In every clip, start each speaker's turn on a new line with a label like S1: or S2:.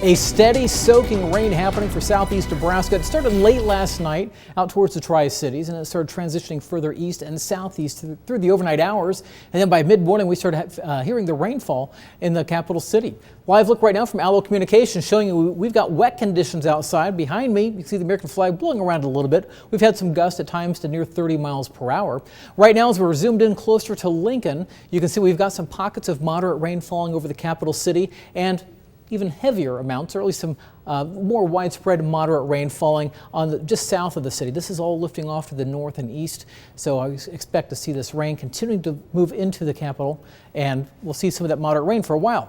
S1: A steady soaking rain happening for southeast Nebraska. It started late last night out towards the Tri-Cities, and it started transitioning further east and southeast through the overnight hours. And then by mid-morning, we started hearing the rainfall in the capital city. Live look right now from Allo Communications showing you we've got wet conditions outside. Behind me, you can see the American flag blowing around a little bit. We've had some gusts at times to near 30 miles per hour. Right now, as we're zoomed in closer to Lincoln, you can see we've got some pockets of moderate rain falling over the capital city, and even heavier amounts, or at least some more widespread moderate rain falling on just south of the city. This is all lifting off to the north and east, so I expect to see this rain continuing to move into the capital, and we'll see some of that moderate rain for a while.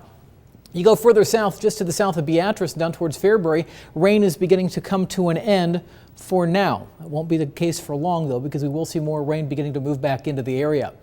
S1: You go further south, just to the south of Beatrice, down towards Fairbury, rain is beginning to come to an end for now. It won't be the case for long, though, because we will see more rain beginning to move back into the area.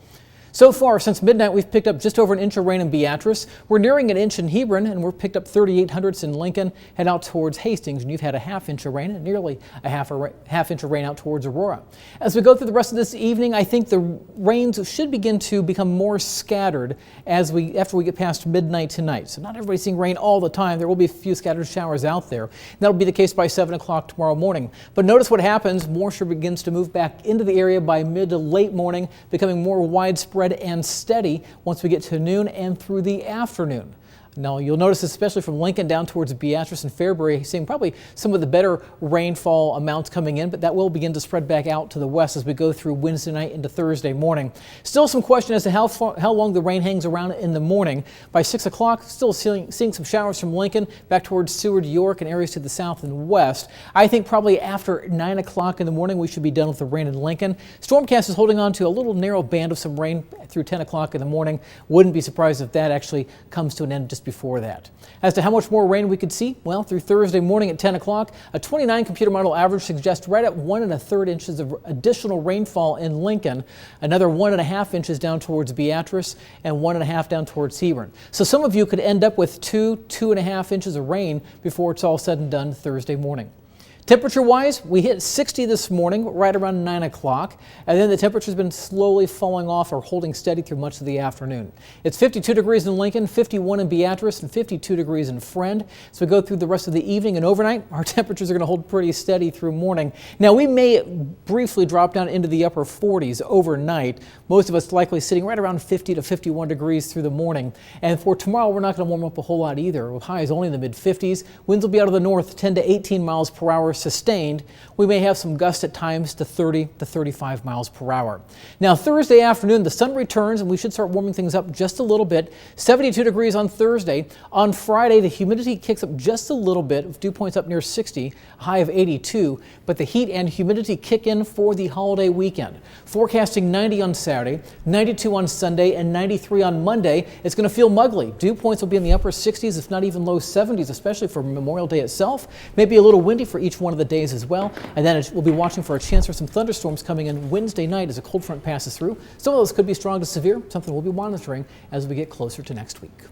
S1: So far, since midnight, we've picked up just over an inch of rain in Beatrice. We're nearing an inch in Hebron, and we've picked up 3/800ths in Lincoln. Head out towards Hastings, and you've had a half inch of rain, and nearly a half inch of rain out towards Aurora. As we go through the rest of this evening, I think the rains should begin to become more scattered after we get past midnight tonight. So not everybody's seeing rain all the time. There will be a few scattered showers out there. That'll be the case by 7 o'clock tomorrow morning. But notice what happens. Moisture begins to move back into the area by mid to late morning, becoming more widespread and steady once we get to noon and through the afternoon. Now, you'll notice, especially from Lincoln down towards Beatrice and Fairbury, seeing probably some of the better rainfall amounts coming in, but that will begin to spread back out to the west as we go through Wednesday night into Thursday morning. Still some question as to how long the rain hangs around in the morning. By 6 o'clock, still seeing some showers from Lincoln back towards Seward, York, and areas to the south and west. I think probably after 9 o'clock in the morning, we should be done with the rain in Lincoln. Stormcast is holding on to a little narrow band of some rain through 10 o'clock in the morning. Wouldn't be surprised if that actually comes to an end just before that. As to how much more rain we could see, well, through Thursday morning at 10 o'clock, a 29 computer model average suggests right at 1 1/3 inches of additional rainfall in Lincoln, another 1 1/2 inches down towards Beatrice, and 1 1/2 down towards Hebron. So some of you could end up with 2 1/2 inches of rain before it's all said and done Thursday morning. Temperature-wise, we hit 60 this morning, right around 9 o'clock, and then the temperature's been slowly falling off or holding steady through much of the afternoon. It's 52 degrees in Lincoln, 51 in Beatrice, and 52 degrees in Friend. So we go through the rest of the evening and overnight, our temperatures are going to hold pretty steady through morning. Now, we may briefly drop down into the upper 40s overnight, most of us likely sitting right around 50 to 51 degrees through the morning. And for tomorrow, we're not going to warm up a whole lot either, with highs only in the mid-50s. Winds will be out of the north, 10 to 18 miles per hour. Sustained. We may have some gusts at times to 30 to 35 miles per hour. Now, Thursday afternoon, the sun returns and we should start warming things up just a little bit. 72 degrees on Thursday. On Friday, the humidity kicks up just a little bit, with dew points up near 60, a high of 82, but the heat and humidity kick in for the holiday weekend. Forecasting 90 on Saturday, 92 on Sunday, and 93 on Monday. It's going to feel muggly. Dew points will be in the upper 60s, if not even low 70s, especially for Memorial Day itself. Maybe a little windy for each one of the days as well, and then we'll be watching for a chance for some thunderstorms coming in Wednesday night as a cold front passes through. Some of those could be strong to severe, something we'll be monitoring as we get closer to next week.